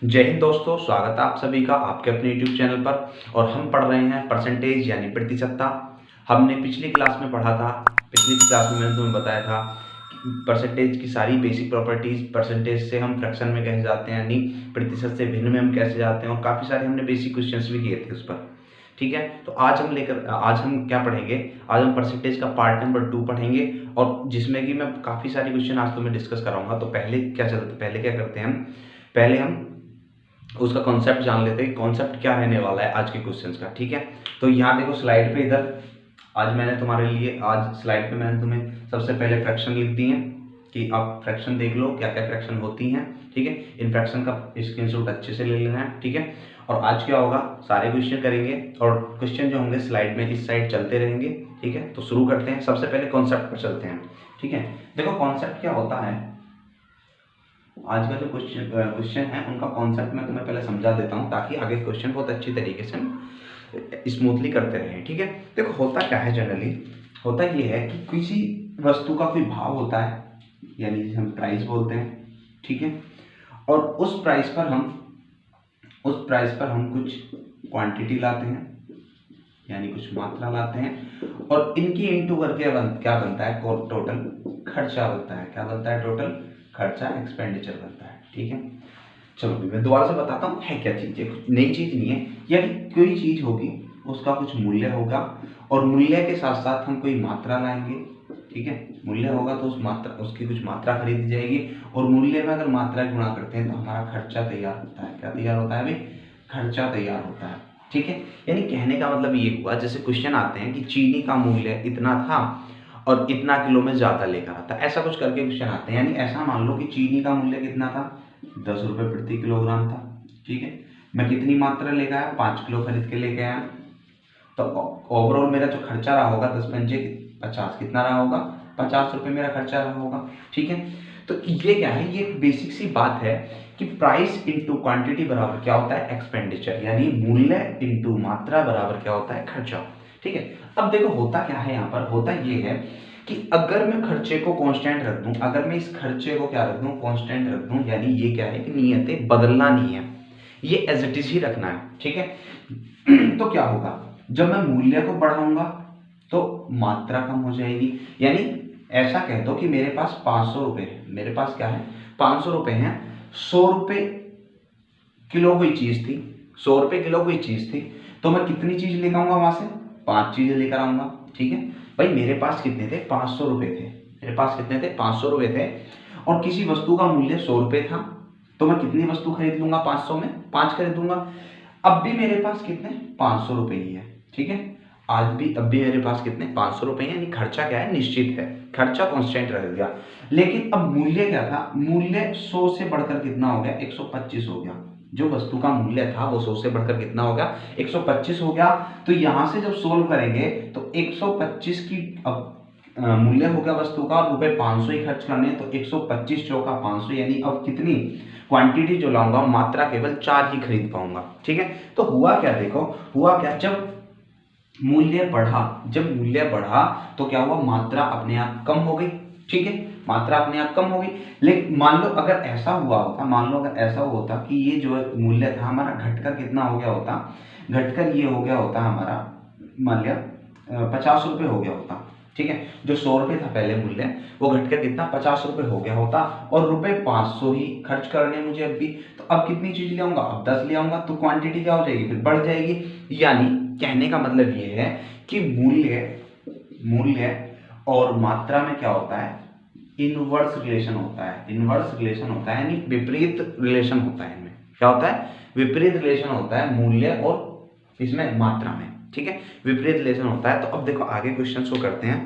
जय हिंद दोस्तों, स्वागत है आप सभी का आपके अपने यूट्यूब चैनल पर। और हम पढ़ रहे हैं परसेंटेज यानी प्रतिशतता। हमने पिछली क्लास में पढ़ा था। पिछली क्लास में मैंने तुम्हें बताया था कि परसेंटेज की सारी बेसिक प्रॉपर्टीज, परसेंटेज से हम फ्रैक्शन में कैसे जाते हैं यानी प्रतिशत से भिन्न में हम कैसे जाते हैं, और काफ़ी सारे हमने बेसिक क्वेश्चंस भी किए थे उस पर। ठीक है, तो आज हम क्या पढ़ेंगे। आज हम परसेंटेज का पार्ट नंबर 2 पढ़ेंगे, और जिसमें कि मैं काफ़ी सारे क्वेश्चन आज तुम्हें डिस्कस कराऊंगा। तो पहले क्या करते हैं पहले हम उसका कॉन्सेप्ट जान लेते हैं। कॉन्सेप्ट क्या रहने वाला है आज के क्वेश्चंस का। ठीक है, तो यहाँ देखो स्लाइड पे, इधर आज मैंने तुम्हारे लिए आज स्लाइड पे मैंने तुम्हें सबसे पहले फ्रैक्शन लिख दी है कि आप फ्रैक्शन देख लो क्या क्या फ्रैक्शन होती हैं। ठीक है, इन फ्रैक्शन का स्क्रीनशॉट अच्छे से ले लेना है। ठीक है, और आज क्या होगा, सारे क्वेश्चन करेंगे और क्वेश्चन जो होंगे स्लाइड में इस साइड चलते रहेंगे। ठीक है, तो शुरू करते हैं। सबसे पहले कॉन्सेप्ट पर चलते हैं। ठीक है, देखो कॉन्सेप्ट क्या होता है। आज का जो क्वेश्चन है उनका कॉन्सेप्ट मैं तुम्हें पहले समझा देता हूँ, ताकि आगे क्वेश्चन बहुत अच्छी तरीके से स्मूथली करते रहें। ठीक है, देखो होता क्या है, जनरली होता ये है कि किसी वस्तु का कोई भाव होता है, यानी जिसे हम प्राइस बोलते हैं। ठीक है, और उस प्राइस पर हम कुछ क्वांटिटी लाते हैं, यानी कुछ मात्रा लाते हैं, और इनकी इंटू करके क्या बनता है, टोटल खर्चा बनता है। क्या बनता है, टोटल खर्चा, एक्सपेंडिचर बनता है। ठीक है, चलो मैं दोबारा से बताता हूँ है क्या चीज़ है। नई चीज़ नहीं है, यानी कोई चीज़ होगी उसका कुछ मूल्य होगा, और मूल्य के साथ साथ हम कोई मात्रा लाएंगे। ठीक है, मूल्य होगा तो उसकी कुछ मात्रा खरीदी जाएगी, और मूल्य में अगर मात्रा गुणा करते हैं तो हमारा खर्चा तैयार होता है। क्या तैयार होता है भाई, खर्चा तैयार होता है। ठीक है, यानी कहने का मतलब ये हुआ, जैसे क्वेश्चन आते हैं कि चीनी का मूल्य इतना था और इतना किलो में ज़्यादा लेकर आता, ऐसा कुछ करके क्वेश्चन आते हैं। यानी ऐसा मान लो कि चीनी का मूल्य कितना था, 10 रुपये प्रति किलोग्राम था। ठीक है, मैं कितनी मात्रा लेकर आया, 5 किलो खरीद के लेके आया, तो ओवरऑल मेरा जो खर्चा रहा होगा 10 पंजे 50, कितना रहा होगा, 50 रुपये मेरा खर्चा रहा होगा। ठीक है, तो ये क्या है, ये बेसिक सी बात है कि प्राइस इंटू क्वांटिटी बराबर क्या होता है, एक्सपेंडिचर, यानी मूल्य इंटू मात्रा बराबर क्या होता है, खर्चा। ठीक है, अब देखो होता क्या है, यहाँ पर होता ये है कि अगर मैं खर्चे को कांस्टेंट रख दूं, अगर मैं इस खर्चे को क्या रख दूं, कांस्टेंट रख दूं, यानी ये क्या है कि नियत है, बदलना नहीं है, ये एज इट इज ही रखना है। ठीक है, तो क्या होगा, जब मैं मूल्य को बढ़ाऊंगा तो मात्रा कम हो जाएगी। यानी ऐसा कह दो कि मेरे पास 500 रुपए है, मेरे पास क्या है, 500 रुपए हैं, 100 रुपए किलो कोई चीज थी, 100 रुपए किलो कोई चीज थी, तो मैं कितनी चीज लेकर आऊंगा वहां से, 5 चीजें लेकर आऊंगा। ठीक है भाई, मेरे पास कितने थे, 500 रुपए थे, मेरे पास कितने थे, 500 रुपए थे, और किसी वस्तु का मूल्य 100 रुपए था, तो मैं कितनी वस्तु खरीद लूंगा, 500 में 5 खरीद लूंगा। अब भी मेरे पास कितने, 500 रुपए ही है। ठीक है, अब भी मेरे पास कितने, 500 रुपए, यानी खर्चा क्या है, निश्चित है, खर्चा कांस्टेंट रह गया। लेकिन अब मूल्य क्या था, मूल्य 100 से बढ़कर कितना हो गया, 125 हो गया। जो वस्तु का मूल्य था वो 100 से बढ़कर कितना हो गया, 125 हो गया। तो यहां से जब सोल्व करेंगे तो 125 की अब मूल्य हो गया वस्तु का, और रुपए 500 ही खर्च करने हैं, तो 125 चौका 500, यानी अब कितनी क्वांटिटी जो लाऊंगा, मात्रा केवल 4 ही खरीद पाऊंगा। ठीक है, तो हुआ क्या, देखो हुआ क्या, जब मूल्य बढ़ा तो क्या हुआ, मात्रा अपने आप कम हो गई। ठीक है, मात्रा अपने आप कम हो गई। लेकिन मान लो अगर ऐसा हुआ होता कि ये जो मूल्य था हमारा घटकर कितना हो गया होता, घटकर ये हो गया होता हमारा, मान लिया 50 रुपये हो गया होता। ठीक है, जो 100 रुपये था पहले मूल्य, वो घटकर कितना, 50 रुपये हो गया होता, और रुपए 500 ही खर्च करने मुझे अब भी, तो अब कितनी चीज ले आऊंगा, अब 10 ले आऊंगा, तो क्वांटिटी क्या हो जाएगी, फिर बढ़ जाएगी। यानी कहने का मतलब ये है कि मूल्य और मात्रा में क्या होता है, इनवर्स रिलेशन होता है, यानी विपरीत रिलेशन होता है। इनमें क्या होता है, विपरीत रिलेशन होता है मूल्य और इसमें मात्रा में। ठीक है, विपरीत रिलेशन होता है। तो अब देखो आगे क्वेश्चन को करते हैं।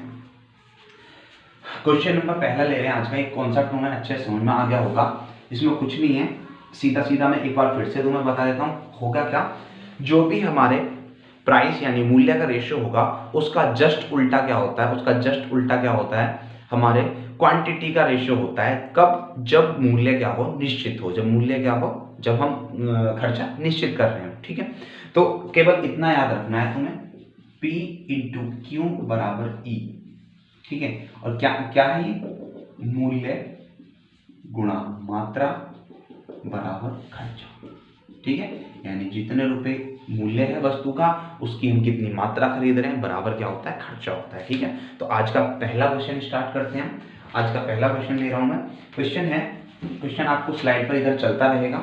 क्वेश्चन नंबर पहला ले रहे हैं आज का, एक कॉन्सेप्ट तुम्हें अच्छे समझ में आ गया होगा। इसमें कुछ नहीं है, सीधा मैं एक बार फिर से तुम्हें बता देता हूँ। होगा क्या, जो भी हमारे प्राइस यानी मूल्य का रेशियो होगा, उसका जस्ट उल्टा क्या होता है, हमारे क्वांटिटी का रेशियो होता है। कब, जब मूल्य क्या हो, निश्चित हो, जब हम खर्चा निश्चित कर रहे हैं। ठीक है, तो केवल इतना याद रखना है तुम्हें, P इंटू क्यू बराबर E। ठीक है, और क्या क्या है ये, मूल्य गुणा मात्रा बराबर खर्चा। ठीक है, यानी जितने रुपए मूल्य है वस्तु का, उसकी हम कितनी मात्रा खरीद रहे हैं, बराबर क्या होता है, खर्चा होता है। ठीक है, तो आज का पहला क्वेश्चन स्टार्ट करते हैं। आज का पहला क्वेश्चन ले रहा हूं मैं। क्वेश्चन आपको स्लाइड पर इधर चलता रहेगा।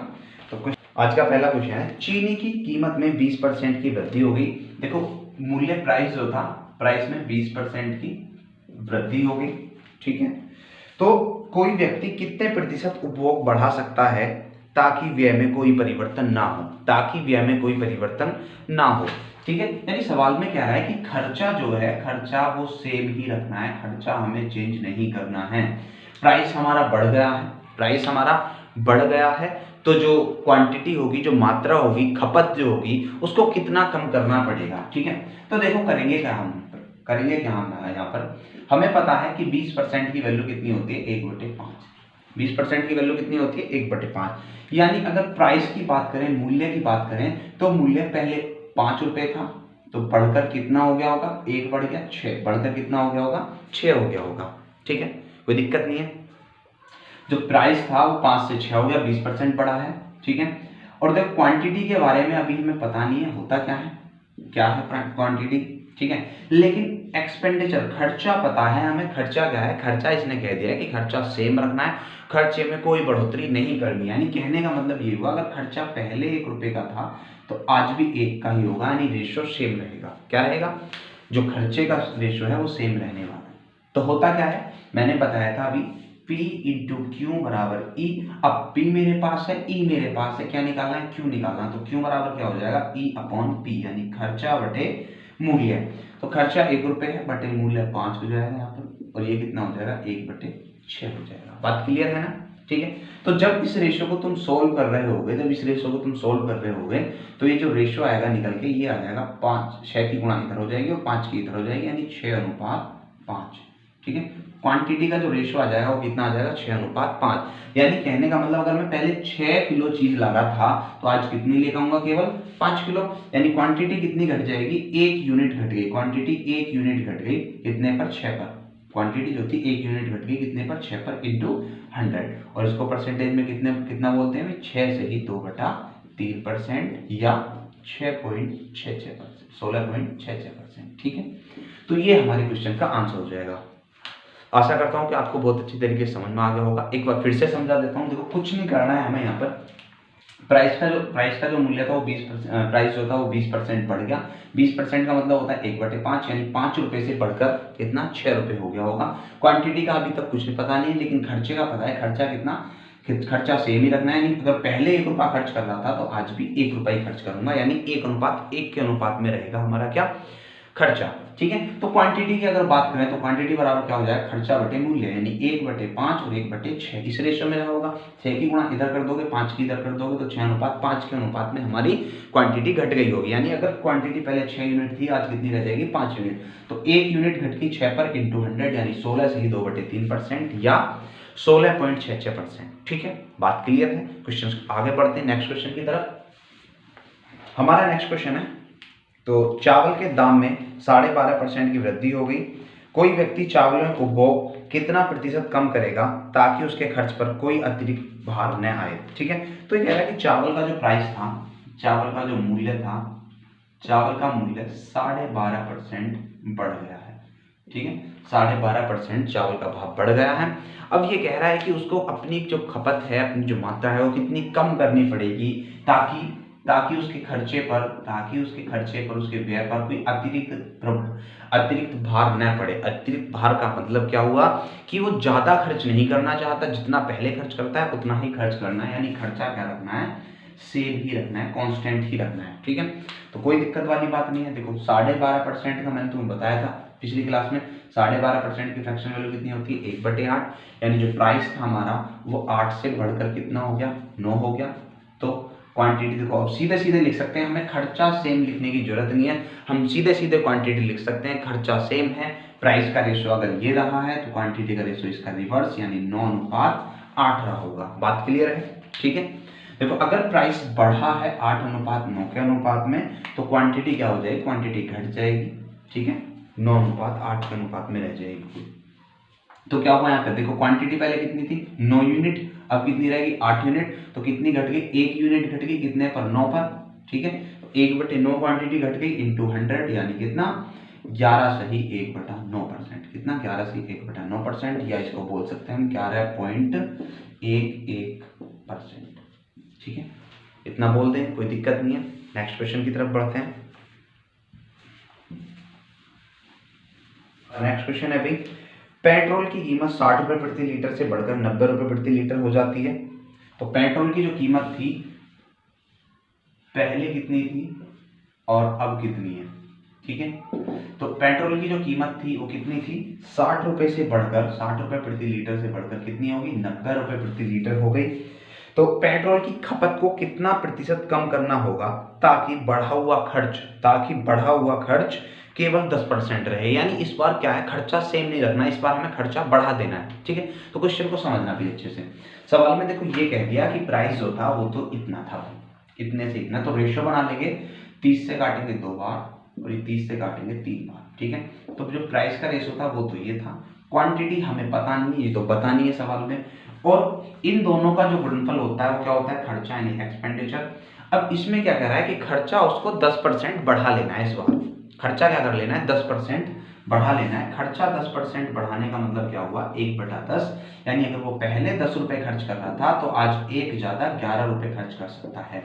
तो आज का पहला क्वेश्चन है, चीनी की कीमत में 20% की वृद्धि हो गई। देखो मूल्य प्राइस जो था, प्राइस में 20% की वृद्धि हो गई। ठीक है, तो कोई व्यक्ति कितने प्रतिशत उपभोग बढ़ा सकता है ताकि व्यय में कोई परिवर्तन ना हो, ताकि व्यय में कोई परिवर्तन ना हो। ठीक है, यानी सवाल में कह रहा है कि खर्चा जो है, खर्चा वो सेम ही रखना है, खर्चा हमें चेंज नहीं करना है। प्राइस हमारा बढ़ गया है, प्राइस हमारा बढ़ गया है, तो जो क्वांटिटी होगी, जो मात्रा होगी, खपत जो होगी, उसको कितना कम करना पड़ेगा। ठीक है, तो देखो करेंगे क्या हम यहाँ पर हमें पता है कि 20% की वैल्यू कितनी होती है, 1/5। 20% की वैल्यू कितनी होती है, 1/5। यानी अगर प्राइस की बात करें, मूल्य की बात करें, तो मूल्य पहले 5 रुपए था, तो बढ़कर कितना हो गया होगा, 1 बढ़ गया 6, बढ़कर कितना हो गया होगा, 6 हो गया होगा। ठीक है, कोई दिक्कत नहीं है। जो प्राइस था वो 5 से 6 हो गया, 20% बढ़ा है। ठीक है, और देखो क्वांटिटी के बारे में अभी हमें पता नहीं है होता क्या है क्वांटिटी। ठीक है, लेकिन एक्सपेंडिचर, खर्चा पता है हमें, खर्चा क्या है, खर्चा इसने कह दिया है कि खर्चा सेम रखना है, खर्चे में कोई बढ़ोतरी नहीं करनी। यानी कहने का मतलब ये हुआ, अगर खर्चा पहले 1 रुपए का था तो आज भी 1 का ही होगा, यानी रेशो सेम रहेगा। क्या रहेगा, जो खर्चे का रेशो है वो सेम रहने वाला है। तो होता क्या है, मैंने बताया था अभी, P इंटू क्यू बराबर E। अब P मेरे पास है, E मेरे पास है, क्या निकालना है, Q निकालना है। तो Q बराबर क्या हो जाएगा, E/P, यानी खर्चा बटे मूल्य। तो खर्चा 1 रुपए है, बटे मूल्य 5 हो जाएगा यहाँ पर, और ये कितना हो जाएगा, 1/6 हो जाएगा। बात क्लियर है ना। ठीक है, तो जब इस रेशो को तुम सोल्व कर रहे होगे, तो ये जो रेशो आएगा निकल के, ये आ जाएगा 5, 6 की गुणा इधर हो जाएगी और 5 की इधर हो जाएगी, यानी 6:5। ठीक है, क्वांटिटी का जो रेशो आ जाएगा वो कितना आ जाएगा, 6:5। यानी कहने का मतलब, अगर मैं पहले 6 किलो चीज ला रहा था तो आज कितनी लेकर आऊंगा, केवल 5 किलो। यानी क्वांटिटी कितनी घट जाएगी, 1 यूनिट घट गई। क्वांटिटी 1 यूनिट घट गई, कितने पर, 6 पर। क्वांटिटी जो थी 1 यूनिट घट गई, कितने पर, 6 पर, इंटू 100। और इसको परसेंटेज में कितना बोलते हैं, 6 से ही 2/3% या 6.66%, 16.66%। ठीक है, तो ये हमारे क्वेश्चन का आंसर हो जाएगा। आशा करता हूं कि आपको बहुत अच्छी तरीके से समझ में आ गया होगा। एक बार फिर से समझा देता हूं। देखो कुछ नहीं करना है हमें यहाँ पर, प्राइस का जो मूल्य था वो 20%, प्राइस जो था वो 20% बढ़ गया। 20% का मतलब होता है 1/5, यानी 5 रुपए से बढ़कर कितना, 6 रुपए हो गया होगा। क्वांटिटी का अभी तक कुछ नहीं पता नहीं, लेकिन खर्चे का पता है, खर्चा कितना, खर्चा सेम ही रखना है। यानी अगर पहले 1 रुपया खर्च कर रहा था तो आज भी 1 रुपया ही खर्च करूंगा, यानी 1:1 के अनुपात में रहेगा हमारा क्या, खर्चा। ठीक है, तो क्वांटिटी की अगर बात करें तो क्वांटिटी बराबर क्या हो जाएगा, खर्चा बटे मूल्य, यानी 1/5 और 1/6 इस रेशो में होगा। 6 की गुणा इधर कर दोगे, 5 की इधर कर दोगे, तो 6:5 के अनुपात में हमारी क्वांटिटी घट गई होगी। यानी अगर क्वांटिटी पहले 6 यूनिट थी, आज कितनी रह जाएगी, 5 यूनिट। तो 1 यूनिट घट गई 6 पर, इंटू 100, यानी 16 से ही 2/3% या 16.66%। ठीक है, बात क्लियर है। क्वेश्चन आगे बढ़ते हैं नेक्स्ट क्वेश्चन की तरफ। हमारा नेक्स्ट क्वेश्चन है, तो चावल के दाम में 12.5% की वृद्धि हो गई। कोई व्यक्ति चावल में उपभोग कितना प्रतिशत कम करेगा ताकि उसके खर्च पर कोई अतिरिक्त भार न आए। ठीक है, तो ये कह रहा है कि चावल का जो प्राइस था, चावल का जो मूल्य था, चावल का मूल्य 12.5% बढ़ गया है। ठीक है, 12.5% चावल का भाव बढ़ गया है। अब ये कह रहा है कि उसको अपनी जो खपत है, अपनी जो मात्रा है वो कितनी कम करनी पड़ेगी ताकि उसके खर्चे पर उसके व्यय पर कोई अतिरिक्त भार न पड़े। अतिरिक्त भार का मतलब क्या हुआ कि वो ज्यादा खर्च नहीं करना चाहता, जितना पहले खर्च करता है उतना ही खर्च करना है, यानी खर्चा क्या रखना है, सेम ही रखना है, कांस्टेंट ही रखना है। ठीक है, तो कोई दिक्कत वाली बात नहीं है। देखो 12.5% का मैंने तुम्हें बताया था पिछली क्लास में, 12.5% की फ्रैक्शन वैल्यू कितनी होती है, 1/8। यानी जो प्राइस था हमारा वो 8 से बढ़कर कितना हो गया, 9 हो गया। तो क्वांटिटी देखो, अब सीधे सीधे लिख सकते हैं, हमें खर्चा सेम लिखने की जरूरत नहीं है, हम सीधे सीधे क्वांटिटी लिख सकते हैं। खर्चा सेम है, प्राइस का रेशो अगर ये रहा है तो क्वांटिटी का रेशो इसका रिवर्स, यानी 9:8 रहा होगा। बात क्लियर है। ठीक है, देखो अगर प्राइस बढ़ा है 8:9 के अनुपात में, तो क्वांटिटी क्या हो जाएगी, क्वांटिटी घट जाएगी। ठीक है, 9:8 के अनुपात में रह जाएगी। तो क्या हुआ यहाँ पे देखो, क्वांटिटी पहले कितनी थी 9 यूनिट, अब कितनी रहेगी 8 यूनिट, तो कितनी घट गई 1 यूनिट घट गई, कितने पर 9 पर, ठीक है। तो 1/9 क्वांटिटी घट गई इंटू 100 यानी कितना 11 सही 1/9%, कितना 11 सही 1/9%, या इसको बोल सकते हैं हम 11.11%, ठीक है। इतना बोल दें कोई दिक्कत नहीं है। नेक्स्ट क्वेश्चन की तरफ बढ़ते हैं। नेक्स्ट क्वेश्चन है भाई, पेट्रोल की कीमत 60 रुपए प्रति लीटर से बढ़कर 90 रुपए प्रति लीटर हो जाती है। तो पेट्रोल की जो कीमत थी पहले कितनी थी और अब कितनी है, ठीक है। तो पेट्रोल की जो कीमत थी वो कितनी थी 60 रुपए से बढ़कर 60 रुपए प्रति लीटर से बढ़कर कितनी होगी 90 रुपए प्रति लीटर हो गई। तो पेट्रोल की खपत को कितना प्रतिशत कम करना होगा ताकि बढ़ा हुआ खर्च केवल 10% रहे, यानी इस बार क्या है खर्चा सेम नहीं रखना, इस बार हमें खर्चा बढ़ा देना है, ठीक है। तो क्वेश्चन को समझना भी अच्छे से। सवाल में देखो ये कह दिया कि प्राइस जो था वो तो इतना था, इतने से इतना, तो रेशियो बना लेंगे 30 से काटेंगे 2 बार और ये 30 से काटेंगे 3 बार, ठीक है। तो जो प्राइस का रेशियो था वो तो ये था, क्वांटिटी हमें पता नहीं, ये तो बतानी है सवाल में, और इन दोनों का जो गुणनफल होता है वो क्या होता है खर्चा यानी एक्सपेंडिचर। अब इसमें क्या कह रहा है कि खर्चा उसको 10% बढ़ा लेना है, इस बार खर्चा क्या कर लेना है 10% बढ़ा लेना है। खर्चा 10% बढ़ाने का मतलब क्या हुआ 1/10, यानी अगर वो पहले 10 रुपए खर्च कर रहा था तो आज 1 ज्यादा 11 रुपए खर्च कर सकता है,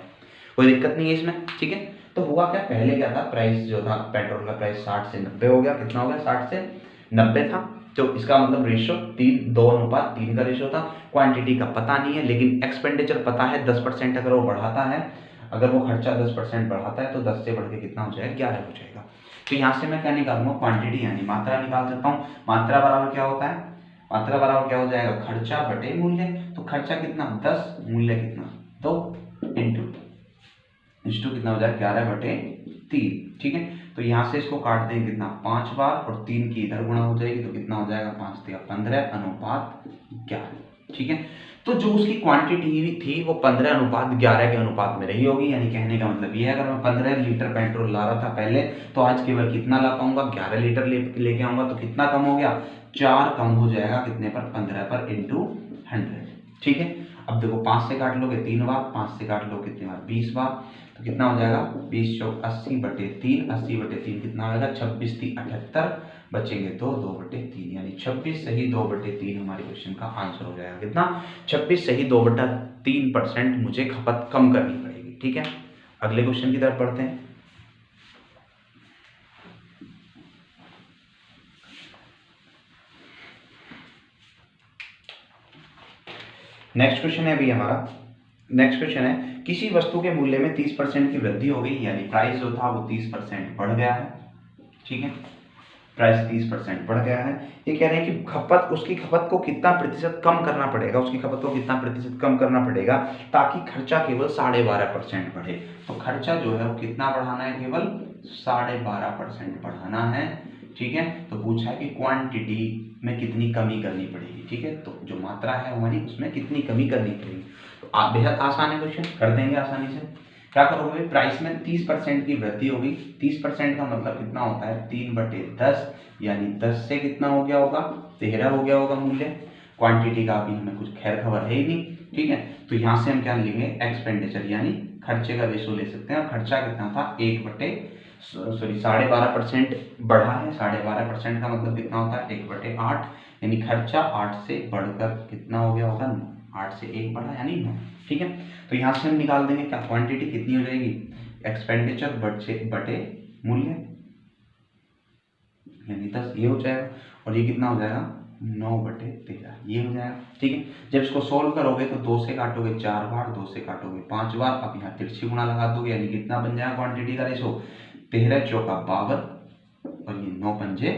कोई दिक्कत नहीं है इसमें, ठीक है। तो हुआ क्या पहले क्या था प्राइस जो था पेट्रोल का प्राइस 60 से 90 हो गया, कितना हो गया 60 से 90 था, तो इसका मतलब रेशियो 2:3 का रेशियो था। क्वांटिटी का पता नहीं है लेकिन एक्सपेंडिचर पता है 10% अगर वो बढ़ाता है, अगर वो खर्चा 10% बढ़ाता है तो 10 से बढ़ के कितना हो जाएगा 11 हो जाएगा। तो यहाँ से मैं क्या निकालूंगा क्वांटिटी यानी मात्रा निकाल सकता हूँ। मात्रा बराबर क्या होता है, मात्रा बराबर क्या हो जाएगा खर्चा बटे मूल्य, तो खर्चा कितना 10, मूल्य कितना 2 इंटू कितना हो जाएगा 11/3, ठीक है। तो यहाँ से इसको काट देंगे कितना 5 बार और 3 की इधर गुणा हो जाएगी तो कितना हो जाएगा 5 × 15 अनुपात 11, ठीक है। तो जो उसकी क्वांटिटी थी वो 15:11 के अनुपात में रही होगी, यानी कहने का मतलब ये है अगर मैं 15 लीटर पेट्रोल ला रहा था पहले तो आज केवल कितना ला पाऊंगा 11 लीटर लेके आऊंगा, तो कितना कम हो गया 4 कम हो जाएगा कितने पर 15 पर इंटू 100, ठीक है। अब देखो 5 से काट लोगे 3 बार, 5 से काट लो कितने बार 20 बार, तो कितना हो जाएगा 20 चौक 80/3, 80/3 कितना हो जाएगा 26 × 78, बचेंगे 2/3, यानी 26 सही 2/3 हमारे क्वेश्चन का आंसर हो जाएगा, कितना 26 सही 2/3% मुझे खपत कम करनी पड़ेगी, ठीक है। अगले क्वेश्चन की तरफ बढ़ते हैं। नेक्स्ट क्वेश्चन है अभी हमारा, नेक्स्ट क्वेश्चन है किसी वस्तु के मूल्य में 30% की वृद्धि हो गई, यानी प्राइस जो था वो 30% बढ़ गया है, ठीक है। प्राइस 30% बढ़ गया है। ये कह रहे हैं कि खपत उसकी खपत को कितना प्रतिशत कम करना पड़ेगा, उसकी खपत को कितना प्रतिशत कम करना पड़ेगा ताकि खर्चा केवल 12.5% बढ़े। तो खर्चा जो है वो कितना बढ़ाना है केवल 12.5% बढ़ाना है, ठीक है। तो पूछा है कि क्वांटिटी में कितनी कमी करनी पड़ेगी, ठीक है। तो जो मात्रा है हमारी उसमें कितनी कमी करनी पड़ेगी, तो आप बेहद आसान है क्वेश्चन कर देंगे आसानी से। क्या करोगे प्राइस में 30% की वृद्धि होगी, 30% का मतलब कितना होता है 3/10, यानी 10 से कितना हो गया होगा 13 हो गया होगा मूल्य। क्वांटिटी का अभी हमें कुछ खैर खबर है ही नहीं, ठीक है। तो यहाँ से हम क्या लेंगे एक्सपेंडिचर यानी खर्चे का रेशो ले सकते हैं, और खर्चा कितना था 12.5% बढ़ा है, 12.5% का मतलब कितना होता है 1/8, यानी खर्चा 8 से बढ़कर कितना हो गया होगा 9, 8 से 1 बढ़ा यानी 9, ठीक है। तो यहाँ से हम निकाल देंगे क्या क्वांटिटी कितनी हो जाएगी एक्सपेंडिचर बटे मूल्य, यानी 10 ये हो जाएगा, और ये कितना हो जाएगा 9/13 ये हो जाएगा, ठीक है। जब इसको सोल्व करोगे तो 2 से काटोगे 4 बार, 2 से काटोगे 5 बार, अब यहाँ तिरछी गुणा लगा दोगे, यानी कितना बन जाएगा क्वांटिटी का रेशो 13 चौका 52 और ये 9 पंजे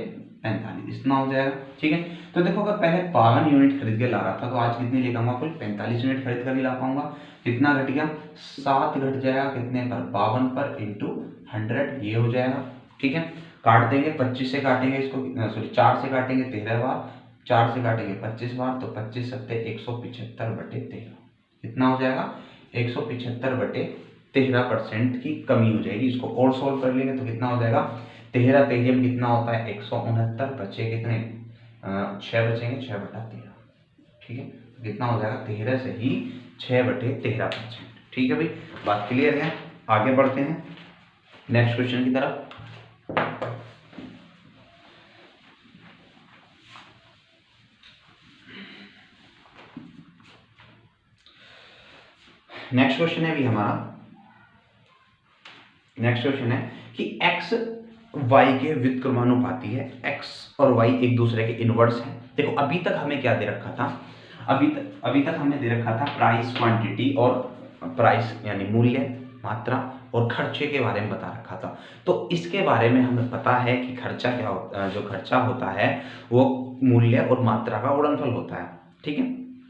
45 इतना हो जाएगा, ठीक है। तो देखो अगर पहले 52 यूनिट खरीद के ला रहा था तो आज कितनी ले आऊंगा कुल 45 यूनिट खरीद कर ही ला पाऊंगा, कितना घट गया 7 घट जाएगा कितने पर 52 पर इंटू 100 ये हो जाएगा, ठीक है। काट देंगे 25 से काटेंगे इसको, सॉरी 4 से काटेंगे 13 बार, 4 से काटेंगे 25 बार, तो 25 सत्ते 175/13 कितना हो जाएगा 175/13% की कमी हो जाएगी। इसको और सोल्व कर लेंगे तो कितना हो जाएगा 13 × 3 कितना होता है 169, बचे कितने 6 बचेंगे 6/13, ठीक है। कितना हो जाएगा 13 से ही 6/13%, ठीक है भाई, बात क्लियर है। आगे बढ़ते हैं नेक्स्ट क्वेश्चन की तरफ। नेक्स्ट क्वेश्चन है भी हमारा, नेक्स्ट क्वेश्चन है कि x y के व्युत्क्रमानुपाती है, x और y एक दूसरे के इनवर्स हैं। देखो अभी तक हमें क्या दे रखा था, अभी तक हमें दे रखा था प्राइस, क्वांटिटी और प्राइस यानी मूल्य, मात्रा और खर्चे के बारे में बता रखा था। तो इसके बारे में हमें पता है कि खर्चा क्या होता है, जो खर्चा होता है वो मूल्य और मात्रा का गुणनफल होता है, ठीक है।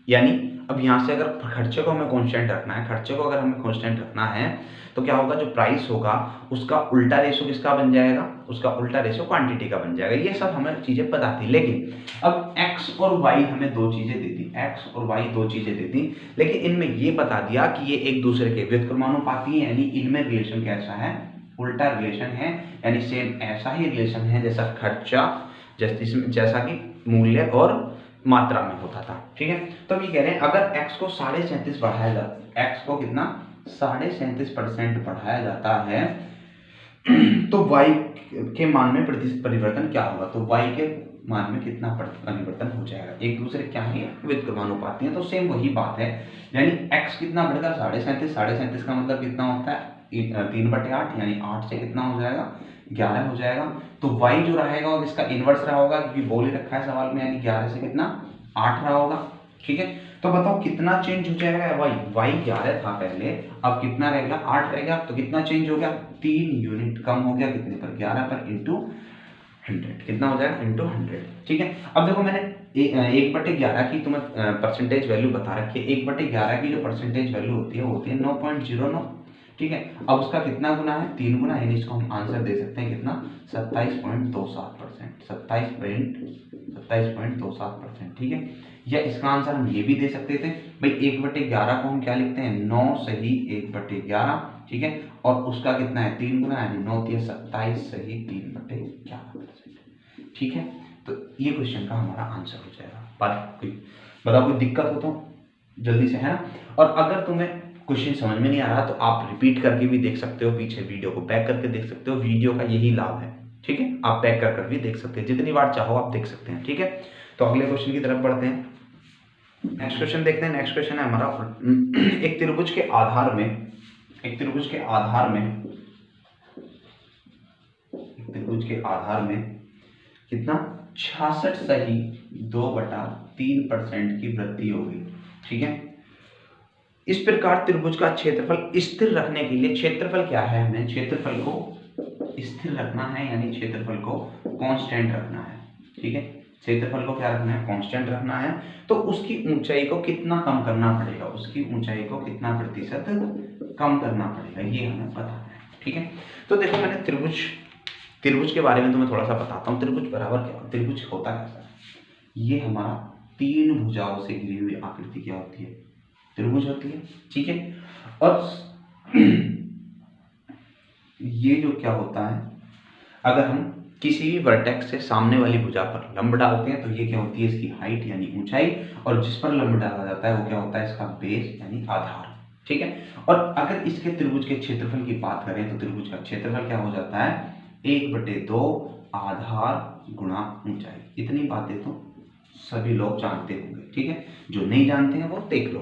यानी अब यहाँ से अगर खर्चे को हमें कांस्टेंट रखना है, खर्चे को अगर हमें कांस्टेंट रखना है तो क्या होगा, जो प्राइस होगा उसका उल्टा रेशो किसका बन जाएगा, उसका उल्टा रेशो क्वांटिटी का बन जाएगा। ये सब हमें चीजें पता थी, लेकिन अब x और y हमें दो चीजें देती, x और y दो चीजें देती, लेकिन इनमें ये बता दिया कि ये एक दूसरे के व्युत्क्रमानुपाती है, यानी इनमें रिलेशन कैसा है, उल्टा रिलेशन है, यानी सेम ऐसा ही रिलेशन है जैसा खर्चा, जैसा कि मूल्य और मात्रा में होता था, ठीक है। तो ये कह रहे हैं अगर x को 37.5 बढ़ाया जाता, x को कितना 37.5% बढ़ाया जाता है तो y के मान में प्रतिशत परिवर्तन क्या होगा, तो y के मान में कितना परिवर्तन हो जाएगा। एक दूसरे क्या है, व्युत्क्रमानुपाती है, तो सेम वही बात है, यानी x कितना बढ़ेगा 37.5 का मतलब कितना होता है 3/8, यानी 8 से कितना हो जाएगा 11 हो जाएगा। तो y जो रहेगा वो इसका इनवर्स रहा होगा, क्योंकि बोल ही रखा है सवाल में, यानी 11 से कितना 8 रहा होगा, ठीक है। तो बताओ कितना चेंज हो जाएगा y 11 था पहले, अब कितना रहेगा 8 रहेगा, तो कितना चेंज हो गया 3 यूनिट कम हो गया, कितने पर 11 पर इंटू 100, कितना हो जाएगा इंटू 100, ठीक है। अब देखो मैंने 1/11 की तुम्हें परसेंटेज वैल्यू बता रखी है, 1/11 की जो परसेंटेज वैल्यू होती है वो होती है 9.09, ठीक है। अब उसका कितना गुना है 3 गुना, यानी इसको हम आंसर दे सकते हैं कितना 27.27%, 27.27%, ठीक है। या इसका आंसर हम ये भी दे सकते थे भाई 1/11 को हम क्या लिखते हैं 9 सही 1/11, ठीक है, और उसका कितना है 3 गुना, यानी 9 × 27 सही 3/11%, ठीक है। तो ये क्वेश्चन का हमारा आंसर हो जाएगा। बताओ कोई दिक्कत हो तो जल्दी से, है ना। और अगर तुम्हें क्वेश्चन समझ में नहीं आ रहा तो आप रिपीट करके भी देख सकते हो, पीछे वीडियो को बैक करके देख सकते हो, वीडियो का यही लाभ है, ठीक है। आप बैक कर भी देख सकते हैं, जितनी बार चाहो आप देख सकते हैं, ठीक है। तो अगले क्वेश्चन की तरफ बढ़ते हैं, नेक्स्ट क्वेश्चन देखते हैं। नेक्स्ट क्वेश्चन है हमारा एक त्रिभुज के आधार में कितना 66 सही 2/3% की वृद्धि होगी, ठीक है। इस प्रकार त्रिभुज का क्षेत्रफल स्थिर रखने के लिए, क्षेत्रफल क्या है, हमें क्षेत्रफल को स्थिर रखना है, यानी क्षेत्रफल को कांस्टेंट रखना है, ठीक है। क्षेत्रफल को क्या रखना है कांस्टेंट रखना है, तो उसकी ऊंचाई को कितना कम करना पड़ेगा, उसकी ऊंचाई को कितना प्रतिशत कम करना पड़ेगा, ये हमें पता है, ठीक है। तो देखो मैंने त्रिभुज के बारे में तुम्हें थोड़ा सा बताता हूँ। त्रिभुज बराबर क्या, त्रिभुज होता कैसा है, ये हमारा 3 भुजाओं से घिरी हुई आकृति क्या होती है, त्रिभुज होती है, ठीक है। और ये जो क्या होता है, अगर हम किसी भी वर्टेक्स से सामने वाली भुजा पर लंब डालते हैं तो ये क्या होती है इसकी हाइट यानी ऊंचाई, और जिस पर लंब डाला जाता है वो क्या होता है इसका बेस यानी आधार, ठीक है। और अगर इसके त्रिभुज के क्षेत्रफल की बात करें तो त्रिभुज का क्षेत्रफल क्या हो जाता है 1/2 आधार गुणा ऊंचाई। इतनी बातें तो सभी लोग जानते होंगे, ठीक है, जो नहीं जानते हैं वो देख लो।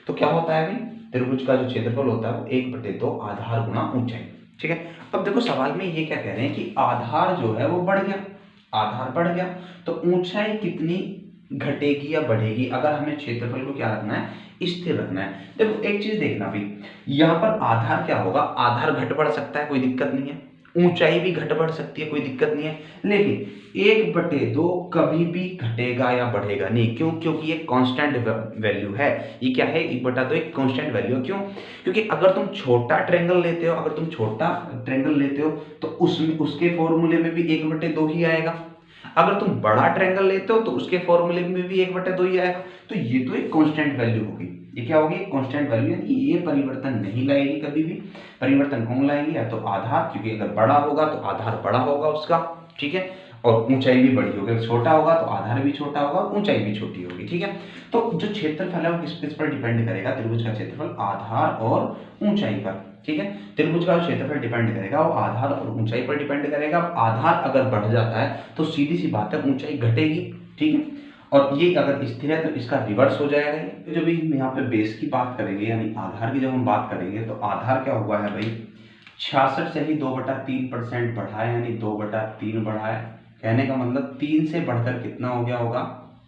तो क्या होता है भाई त्रिभुज का जो क्षेत्रफल होता है वो 1/2 आधार गुणा ऊंचाई, ठीक है। अब देखो सवाल में ये क्या कह रहे हैं कि आधार जो है वो बढ़ गया, आधार बढ़ गया, तो ऊंचाई कितनी घटेगी या बढ़ेगी, अगर हमें क्षेत्रफल को क्या रखना है स्थिर रखना है। देखो एक चीज देखना भाई, यहाँ पर आधार क्या होगा, आधार घट बढ़ सकता है कोई दिक्कत नहीं है, ऊंचाई भी घट बढ़ सकती है कोई दिक्कत नहीं है, लेकिन 1/2 कभी भी घटेगा या बढ़ेगा नहीं। क्यों, क्योंकि ये कांस्टेंट वैल्यू है। ये क्या है 1/2 एक कांस्टेंट वैल्यू है। क्यों, क्योंकि अगर तुम छोटा ट्रायंगल लेते हो तो उसमें उसके फॉर्मूले में भी 1/2 ही आएगा। अगर तुम बड़ा ट्रायंगल लेते हो तो उसके फॉर्मूले में भी 1/2 ही आएगा। तो ये तो एक कांस्टेंट वैल्यू होगी, ये क्या होगी कांस्टेंट वैल्यू, यानी ये परिवर्तन नहीं लाएगी कभी भी। परिवर्तन कौन लाएगी, या तो आधार, क्योंकि अगर बड़ा होगा तो आधार बड़ा होगा उसका, ठीक है, और ऊंचाई भी बड़ी होगी। छोटा होगा तो आधार भी छोटा होगा और ऊंचाई भी छोटी होगी, ठीक है। तो जो क्षेत्रफल है वो किस पर डिपेंड करेगा, त्रिभुज का क्षेत्रफल आधार और ऊंचाई पर, ठीक है। त्रिभुज का क्षेत्रफल डिपेंड करेगा वो आधार और ऊंचाई पर डिपेंड करेगा। आधार अगर बढ़ जाता है तो सीधी सी बात है ऊंचाई घटेगी, ठीक है। और ये अगर स्थिर है तो इसका रिवर्स हो जाएगा। तो जब हम यहाँ पे बेस की बात करेंगे यानी आधार की जब हम बात करेंगे तो आधार क्या हुआ है भाई, 66 से ही 2/3% बढ़ा है, यानी 2/3 बढ़ा है। कहने का मतलब 3 से बढ़कर कितना हो गया होगा,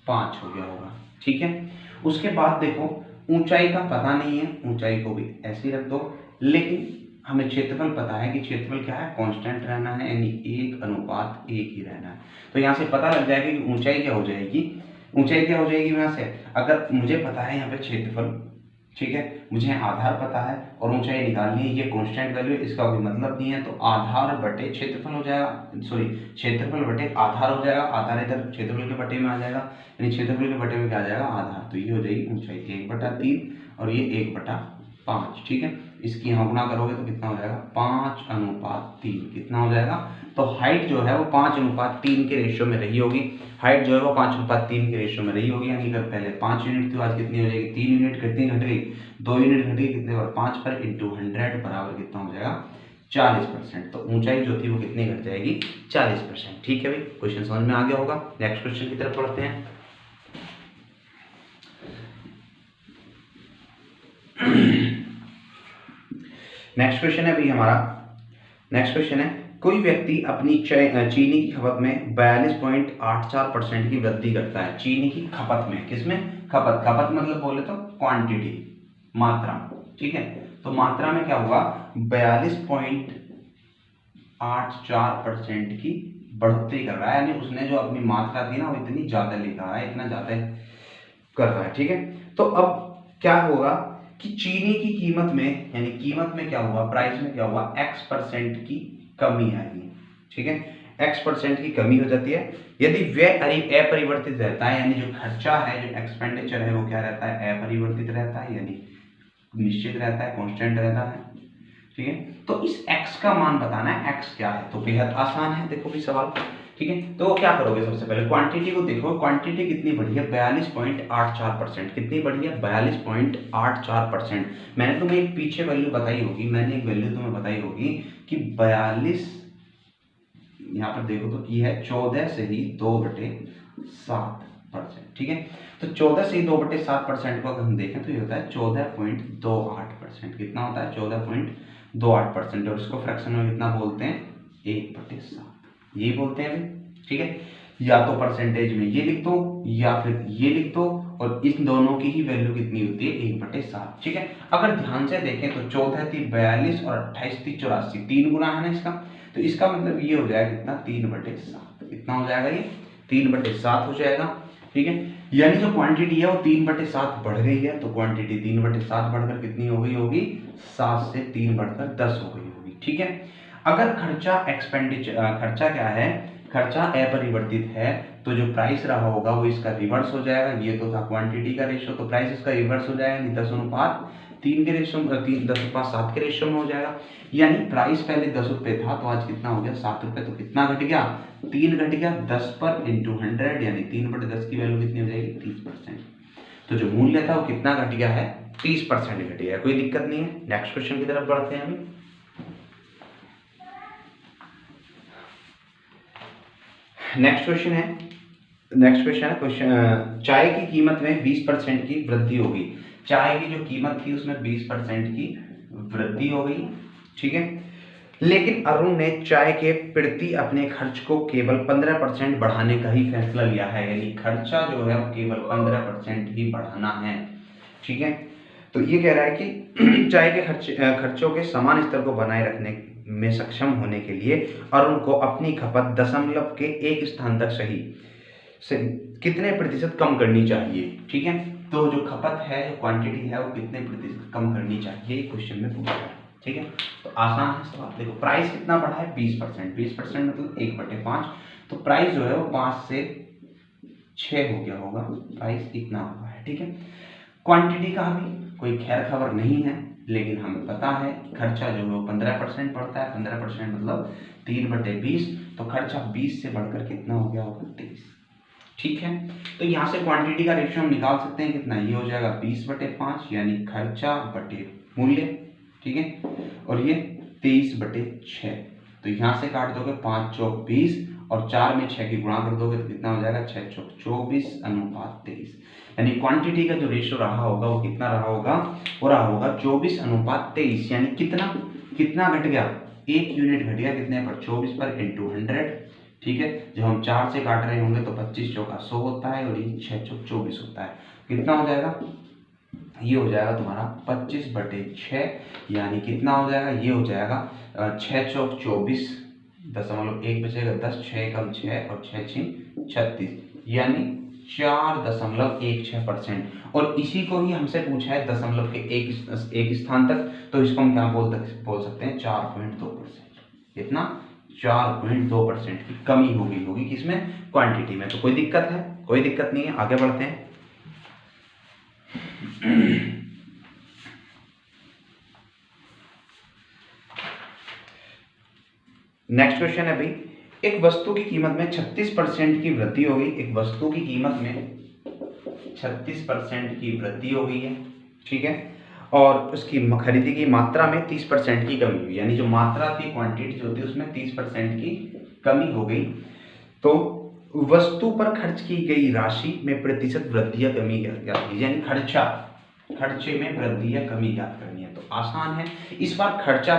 5 हो गया होगा, ठीक है। उसके बाद देखो ऊंचाई का पता नहीं है, ऊंचाई को भी ऐसे ही रख दो, लेकिन हमें क्षेत्रफल पता है कि क्षेत्रफल क्या है, कांस्टेंट रहना है, यानी 1:1 ही रहना है। तो यहाँ से पता लग जाएगा कि ऊंचाई क्या हो जाएगी, ऊंचाई क्या हो जाएगी यहाँ से। अगर मुझे पता है यहाँ पे क्षेत्रफल, ठीक है, मुझे आधार पता है और ऊंचाई निकालनी है, ये कांस्टेंट वैल्यू, इसका कोई मतलब नहीं है, तो आधार बटे क्षेत्रफल हो जाएगा, सॉरी क्षेत्रफल बटे आधार हो जाएगा। आधार इधर क्षेत्रफल के बटे में आ जाएगा, यानी क्षेत्रफल के बटे में क्या आ जाएगा, आधार। तो ये हो जाएगी ऊंचाई 1/3 और ये 1/5, ठीक है। इसकी यहाँ गुणा करोगे तो कितना हो जाएगा, 5:3 कितना हो जाएगा। तो हाइट जो है वो 5:3 के रेशियो में रही होगी, हाइट जो है वो 5:3 के रेशियो में रही होगी। यानी अगर पहले 5 यूनिट थी, आज कितनी हो जाएगी, 3 यूनिट, कितनी घट गई, 2 यूनिट घट गई, कितने पर, 5 पर, इंटू 100 बराबर कितना हो जाएगा, 40%। तो ऊंचाई जो थी वो कितनी घट जाएगी, 40%, ठीक है भाई। क्वेश्चन समझ में आ गया होगा। नेक्स्ट क्वेश्चन की तरफ बढ़ते हैं। नेक्स्ट क्वेश्चन है भाई हमारा, नेक्स्ट क्वेश्चन है, कोई व्यक्ति अपनी चीनी की खपत में 42.84% की वृद्धि करता है। चीनी की खपत में, किसमें, खपत, खपत मतलब बोले तो क्वांटिटी, मात्रा, ठीक है। तो मात्रा में क्या हुआ, 42.84% की बढ़ोतरी कर रहा है, यानी उसने जो अपनी मात्रा थी ना वो इतनी ज्यादा लेकर आ रहा है, इतना ज्यादा कर रहा है, ठीक है। तो अब क्या होगा कि चीनी की कीमत में, यानी कीमत में क्या हुआ, प्राइस में क्या हुआ, x% की कमी आएगी, ठीक है। x% की कमी हो जाती है यदि व्यय अपरिवर्तित रहता है, यानी जो खर्चा है, जो एक्सपेंडिचर है वो क्या रहता है, अपरिवर्तित रहता है, यानी निश्चित रहता है, कांस्टेंट रहता है, ठीक है। तो इस x का मान बताना है, x क्या है, तो बेहद आसान है, देखो भी सवाल, ठीक है। तो क्या करोगे, सबसे पहले क्वांटिटी को देखो, क्वांटिटी कितनी बढ़ी है, 42.84%, कितनी बढ़ी है, 42.84%। मैंने तुम्हें एक पीछे वैल्यू बताई होगी, मैंने एक वैल्यू तुम्हें बताई होगी कि 42, यहाँ पर देखो तो ये है 14 से ही 2/7%, ठीक है। तो 14 से ही 2/7% को अगर हम देखें तो ये होता है 14.28%, कितना होता है, 14.28%, और इसको फ्रैक्शन में कितना बोलते हैं, 1/7, ये बोलते हैं, ठीक है। या तो परसेंटेज में ये लिख दो या फिर ये लिख दो, और इन दोनों की ही वैल्यू कितनी होती है, 1/7, ठीक है। अगर ध्यान से देखें तो 14 थी 42 और 28 थी 84, 3 गुना है ना इसका, तो इसका मतलब ये हो जाएगा कितना, 3/7, कितना हो जाएगा ये, 3/7 हो जाएगा, ठीक है। यानी जो क्वांटिटी है वो 3/7 बढ़ गई है, तो क्वांटिटी 3/7 बढ़कर कितनी हो गई होगी, 7 से 3 बढ़कर 10 हो गई होगी, ठीक है। अगर खर्चा खर्चा क्या है, खर्चा अपरिवर्तित है, तो जो प्राइस रहा होगा वो इसका रिवर्स हो जाएगा। ये तो था क्वांटिटी का रेशियो, तो प्राइस इसका रिवर्स हो जाएगा, यानी 10:3 के रेशियो, 10:7 के रेशियो में हो जाएगा। यानी प्राइस पहले 10 रुपये था तो आज कितना हो गया, 7 रुपये, तो कितना घट गया, 3 घट गया, 10 पर इंटू 100, यानी 3/10 की वैल्यू कितनी हो जाएगी, 30%। तो जो मूल्य था वो कितना घट गया है, 30% घट गया, कोई दिक्कत नहीं है। नेक्स्ट क्वेश्चन की तरफ बढ़ते हैं अभी। नेक्स्ट क्वेश्चन है, क्वेश्चन, चाय की कीमत में 20% की वृद्धि होगी। चाय की जो कीमत थी उसमें 20% की वृद्धि हो गई, ठीक है। लेकिन अरुण ने चाय के प्रति अपने खर्च को केवल 15% बढ़ाने का ही फैसला लिया है, यानी खर्चा जो है वो केवल 15% ही बढ़ाना है, ठीक है। तो ये कह रहा है कि चाय के खर्चों के समान स्तर को बनाए रखने में सक्षम होने के लिए अरुण को अपनी खपत दशमलव के एक स्थान तक सही से कितने प्रतिशत कम करनी चाहिए, ठीक है। तो जो खपत है, जो क्वांटिटी है वो कितने प्रतिशत कम करनी चाहिए, क्वेश्चन में पूछा है, ठीक है। तो आसान है सवाल, देखो प्राइस कितना बढ़ा है, 20%, 20% मतलब 1/5, तो प्राइस जो है वो 5 से 6 हो गया होगा, प्राइस इतना हुआ है, ठीक है। क्वांटिटी का भी कोई खैर खबर नहीं है, लेकिन हमें पता है खर्चा जो है वो 15% पड़ता है, 15% मतलब 3/20, तो खर्चा 20 से बढ़कर कितना हो गया होगा 23। ठीक है, तो यहाँ से क्वांटिटी का रेशियो हम निकाल सकते हैं कितना, ये हो जाएगा 20/5 यानी खर्चा बटे मूल्य। ठीक है, और ये 23/6, तो यहाँ से काट दोगे 5 चौक 20 और 4 में 6 की गुणा कर दोगे तो कितना हो जाएगा 6 चौक 24 अनुपात 23, यानी क्वांटिटी का जो रेशियो रहा होगा वो कितना रहा होगा, वो रहा होगा 24/23, यानी कितना घट गया, 1 यूनिट घट गया कितने पर, 24 पर इंटू 100। ठीक है, जब हम 4 से काट रहे होंगे तो 25 चौका 100 होता है और ये 6 चौक 24 होता है, कितना हो जाएगा, ये हो जाएगा तुम्हारा 25/6, यानी कितना हो जाएगा, ये हो जाएगा 6 चौक 24.1 बचेगा 10, 6 कम 6 और 6 6 36, यानी 4.16%। और इसी को ही हमसे पूछा है दशमलव के एक स्थान तक, तो इसको हम क्या बोल सकते हैं 4.2%। कितना, 4.2% की कमी होगी किसमें, क्वांटिटी में। तो कोई दिक्कत है, कोई दिक्कत नहीं है, आगे बढ़ते हैं। नेक्स्ट क्वेश्चन है भाई, एक वस्तु की कीमत में 36% की वृद्धि हो गई, एक वस्तु की कीमत में 36% की वृद्धि हो गई है। ठीक है, और उसकी खरीदी की मात्रा में 30% की कमी हुई, यानी जो मात्रा थी, क्वांटिटी जो थी उसमें 30% की कमी हो गई, तो वस्तु पर खर्च की गई राशि में प्रतिशत वृद्धि या कमी ज्ञात कीजिए, यानी खर्चे में वृद्धि या कमी ज्ञात करनी है। तो आसान है, इस बार खर्चा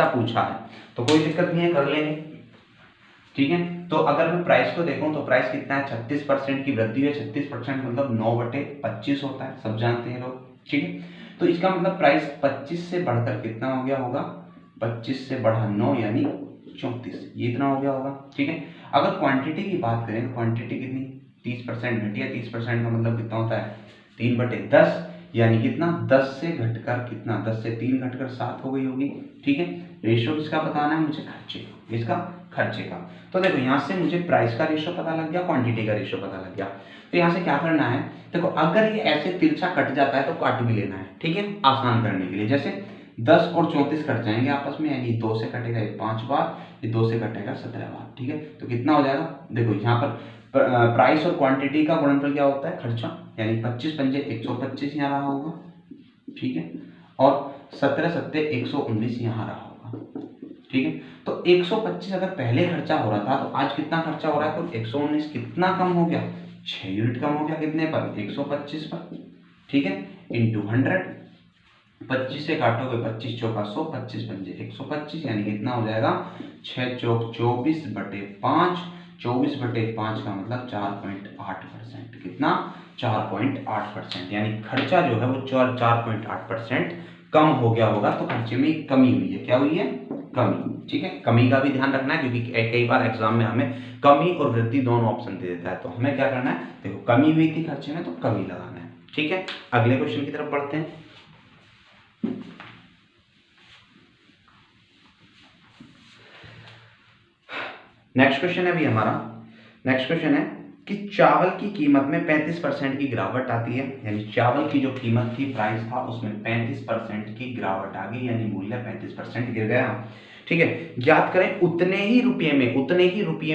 पूछा है, तो कोई दिक्कत नहीं है, कर लेंगे। ठीक है, तो अगर मैं प्राइस को देखूं तो प्राइस कितना है, 36% की वृद्धि है, 36% मतलब 9/25 होता है, सब जानते हैं लोग। ठीक है, तो इसका मतलब प्राइस 25 से बढ़कर कितना हो गया होगा, 25 से बढ़ा 9 यानी 34, ये इतना हो गया होगा। ठीक है, अगर क्वांटिटी की बात करें तो क्वांटिटी कितनी, 30% घटी है, 30% का मतलब कितना होता है 3/10, यानी कितना 10 से घटकर कितना, 10 से 3 घटकर 7 हो गई होगी। ठीक है, रेशियो किसका बताना है मुझे, खर्चे का। तो देखो यहाँ से मुझे प्राइस का रेशियो पता लग गया, क्वांटिटी का रेशियो पता लग गया। तो यहाँ से क्या करना है, देखो अगर ये ऐसे तिरछा कट जाता है तो काट भी लेना है। ठीक है, आसान करने के लिए, जैसे 10 और 34 कट जाएंगे आपस में, यानी 2 से कटेगा ये 5 बार, ये 2 से कटेगा 17 बार। ठीक है, तो कितना हो जाएगा, देखो यहाँ पर प्राइस और क्वांटिटी का गुणनफल क्या होता है, खर्चा, यानी 25 पंजे 125 यहाँ रहा होगा। ठीक है, और 17 सत्ते 119 यहाँ रहा होगा। ठीक है, तो 125 अगर पहले खर्चा हो रहा था तो आज कितना खर्चा हो रहा है, तो 119 कितना कम हो गया, 6 यूनिट कम हो गया, कितने पर, 125 पर। ठीक है, इंटू 100, 25 से काटोगे 25 चौका 100, 25 पंजे 125, यानी कितना हो जाएगा 6 चौक 24/5, 24/5 का मतलब 4.8%, कितना 4.8%, यानी खर्चा जो है वो 4.8% कम हो गया होगा। तो खर्चे में कमी हुई है, क्या हुई है, कमी। ठीक है, कमी का भी ध्यान रखना है, क्योंकि कई बार एग्जाम में हमें कमी और वृद्धि दोनों ऑप्शन दे देता है, तो हमें क्या करना है, देखो कमी हुई थी खर्चे में तो कमी लगाना है। ठीक है, अगले क्वेश्चन की तरफ बढ़ते हैं। नेक्स्ट क्वेश्चन है भी हमारा, नेक्स्ट क्वेश्चन है कि चावल की कीमत में 35% की गिरावट आती है, यानी चावल की जो कीमत थी, प्राइस था, उसमें 35% की गिरावट आ गई, यानी मूल्य 35% गिर गया। ठीक है, ज्ञात करें उतने ही रुपये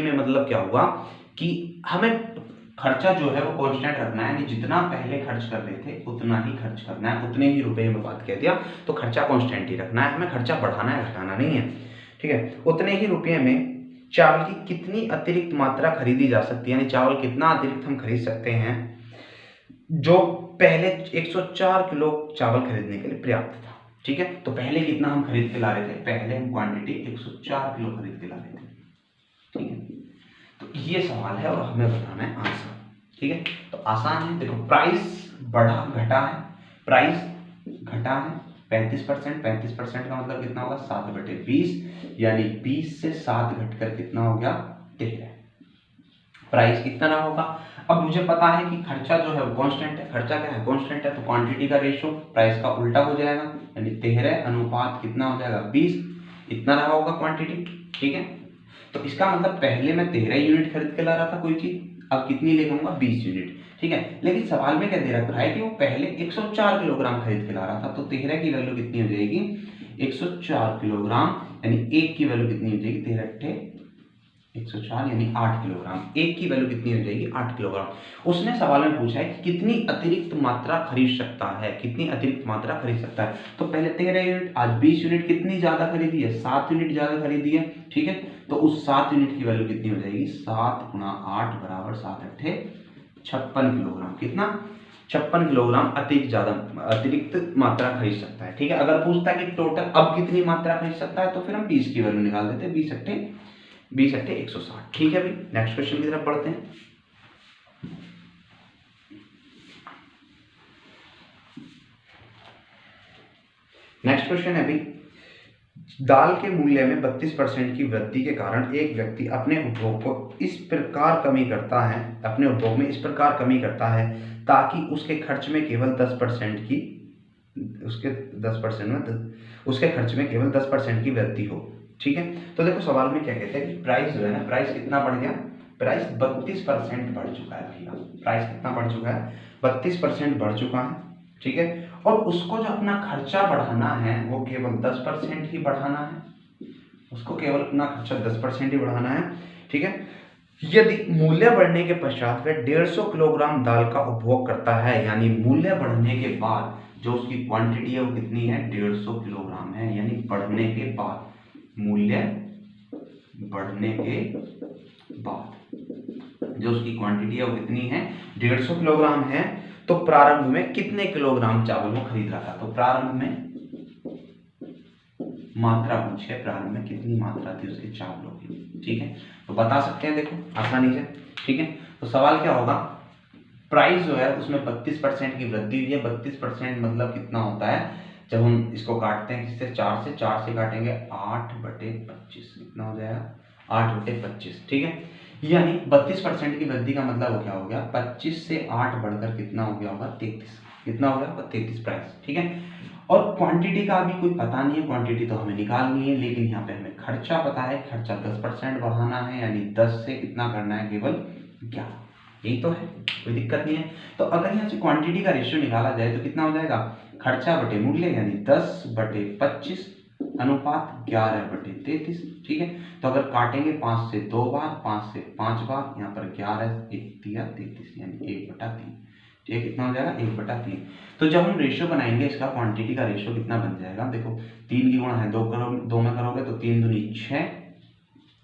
में मतलब क्या हुआ कि हमें खर्चा जो है वो कांस्टेंट रखना है, यानी जितना पहले खर्च कर रहे थे उतना ही खर्च करना है, उतने ही रुपये में बात कह दिया, तो खर्चा कांस्टेंट ही रखना है, हमें खर्चा बढ़ाना है, घटाना नहीं है। ठीक है, उतने ही रुपये में चावल की कितनी अतिरिक्त मात्रा खरीदी जा सकती है, यानी चावल कितना अतिरिक्त हम खरीद सकते हैं जो पहले 104 किलो चावल खरीदने के लिए पर्याप्त था। ठीक है, तो पहले कितना हम खरीद के ला रहे थे, पहले हम क्वांटिटी 104 किलो खरीद के ला रहे थे। ठीक है, तो ये सवाल है और हमें बताना है आंसर। ठीक है, तो आसान है, देखो प्राइस बढ़ा घटा है, प्राइस घटा है 35%, 35% का मतलब कितना होगा 7/20, यानी 20 से 7 घटकर कितना हो गया 13। प्राइस कितना रहा होगा, अब मुझे पता है कि खर्चा जो है वो कांस्टेंट है, खर्चा क्या है कांस्टेंट है, तो क्वांटिटी का रेशियो प्राइस का उल्टा हो जाएगा, यानी 13 अनुपात कितना हो जाएगा 20, इतना रहा होगा क्वांटिटी। ठीक है, तो इसका मतलब पहले मैं 13 यूनिट खरीद के ला रहा था कोई चीज, अब कितनी ले लूंगा 20 यूनिट। ठीक है, लेकिन सवाल में क्या दे रखा है कि वो पहले 104 किलोग्राम खरीद के ला रहा था, तो 13 की वैल्यू कितनी हो जाएगी 104 किलोग्राम, यानी एक की वैल्यू कितनी हो जाएगी, 13 अट्ठे 104 यानी 8 किलोग्राम। एक की वैल्यू कितनी हो जाएगी, 8 किलोग्राम। उसने सवाल में पूछा है कि कितनी अतिरिक्त मात्रा खरीद सकता है, कितनी अतिरिक्त मात्रा खरीद सकता है। तो पहले 13 यूनिट, आज 20 यूनिट कितनी ज्यादा खरीदी है, 7 यूनिट ज्यादा खरीदी है, ठीक है। तो उस 7 यूनिट की वैल्यू कितनी हो जाएगी, 7 गुणा 8 बराबर 7 अट्ठे 56 किलोग्राम। कितना, 56 किलोग्राम अतिरिक्त मात्रा खरीद सकता है, ठीक है। अगर पूछता है कि टोटल अब कितनी मात्रा खरीद सकता है, तो फिर हम 20 की वैल्यू निकाल देते हैं, 20 अट्ठे 160, ठीक है भाई। नेक्स्ट क्वेश्चन की तरफ बढ़ते हैं। नेक्स्ट क्वेश्चन है भाई, दाल के मूल्य में 32% की वृद्धि के कारण एक व्यक्ति अपने उपभोग को इस प्रकार कमी करता है, अपने उपभोग में इस प्रकार कमी करता है ताकि उसके खर्च में केवल 10% की उसके खर्च में केवल 10% की वृद्धि हो, ठीक है। तो देखो सवाल में क्या कहते हैं कि प्राइस जो है ना, प्राइस कितना बढ़ गया, प्राइस 32% बढ़ चुका है भैया। प्राइस कितना बढ़ चुका है, 32% बढ़ चुका है, ठीक है। और उसको जो अपना खर्चा बढ़ाना है वो केवल 10% ही बढ़ाना है, उसको केवल अपना खर्चा 10% ही बढ़ाना है, ठीक है। यदि मूल्य बढ़ने के पश्चात वह 150 किलोग्राम दाल का उपभोग करता है, यानी मूल्य बढ़ने के बाद जो उसकी क्वांटिटी है वो कितनी है, 150 किलोग्राम है। यानी बढ़ने के बाद, मूल्य बढ़ने के बाद जो उसकी क्वांटिटी है वो कितनी है, 150 किलोग्राम है। तो प्रारंभ में कितने किलोग्राम चावल वो खरीद रहा था, तो प्रारंभ में मात्रा पूछे, प्रारंभ में कितनी मात्रा थी उसके चावलों की, ठीक है। तो बता सकते हैं देखो आसानी से, ठीक है। तो सवाल क्या होगा, प्राइस जो है उसमें 32% की वृद्धि हुई है। 32% मतलब कितना होता है, जब हम इसको काटते हैं किससे, 4 से काटेंगे 8/25, कितना हो जाएगा, 8/25, ठीक है। यानी 32% की वृद्धि का मतलब क्या हो गया, 25 से 8 बढ़कर कितना हो गया होगा, 33। कितना हो गया होगा, 33 प्राइस, ठीक है। और क्वांटिटी का अभी कोई पता नहीं है, क्वांटिटी तो हमें निकालनी है, लेकिन यहाँ पे हमें खर्चा पता है, खर्चा 10% बढ़ाना है, यानी 10 से कितना करना है, केवल 11। यही तो है, कोई दिक्कत नहीं है। तो अगर यहाँ से क्वांटिटी का रेशियो निकाला जाए तो कितना हो जाएगा, खर्चा बटे मूल्य, यानी 10/25 अनुपात 11/33, ठीक है। तो अगर काटेंगे 5 से 2 बार, 5 से 5 बार, यहाँ पर 11 1 3 33, यानी 1/3, ठीक है। कितना हो जाएगा, 1/3। तो जब हम रेशियो बनाएंगे इसका, क्वांटिटी का रेशियो कितना बन जाएगा, देखो 3 की गुणा है 2 में करोगे तो 3 दूनी 6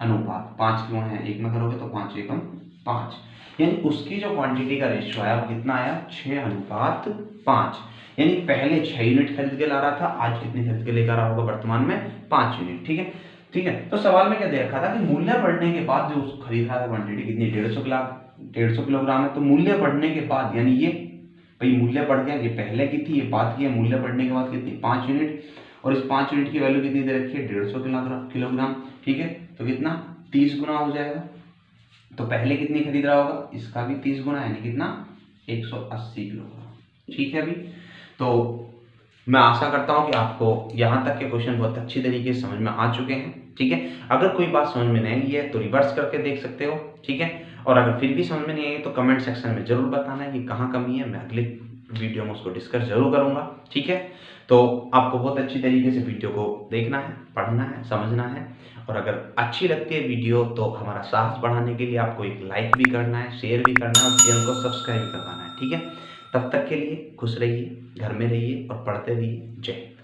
अनुपात 5 की गुणा है 1 में करोगे तो 5 एकम 5, यानी उसकी जो क्वांटिटी का रेशियो आया वो कितना आया, 6:5। यानी पहले 6 यूनिट खरीद के ला रहा था, आज कितनी खरीद के लेकर आ रहा होगा, वर्तमान में 5 यूनिट, ठीक है, ठीक है। तो सवाल में क्या दे रखा था कि मूल्य बढ़ने के बाद जो खरीद रहा था क्वांटिटी कितनी, 150 किलोग्राम है। तो मूल्य बढ़ने के बाद, यानी ये भाई मूल्य बढ़ गया, ये पहले की थी, ये बात की है, मूल्य बढ़ने के बाद कितनी, 5 यूनिट, और इस 5 यूनिट की वैल्यू कितनी दे रखी है, 150 किलोग्राम, ठीक है। तो कितना, 30 गुना हो जाएगा। तो पहले कितनी खरीद रहा होगा, इसका भी 30 गुना, यानी कितना, 180 किलोग्राम, ठीक है अभी। तो मैं आशा करता हूं कि आपको यहाँ तक के क्वेश्चन बहुत अच्छी तरीके से समझ में आ चुके हैं, ठीक है। अगर कोई बात समझ में नहीं है तो रिवर्स करके देख सकते हो, ठीक है। और अगर फिर भी समझ में नहीं आई तो कमेंट सेक्शन में जरूर बताना है कि कहाँ कमी है, मैं अगले वीडियो में उसको डिस्कस जरूर करूँगा, ठीक है। तो आपको बहुत अच्छी तरीके से वीडियो को देखना है, पढ़ना है, समझना है, और अगर अच्छी लगती है वीडियो तो हमारा साहस बढ़ाने के लिए आपको एक लाइक भी करना है, शेयर भी करना है, और चैनल को सब्सक्राइब भी करवाना है, ठीक है। तब तक के लिए खुश रहिए, घर में रहिए और पढ़ते रहिए। जय हिंद।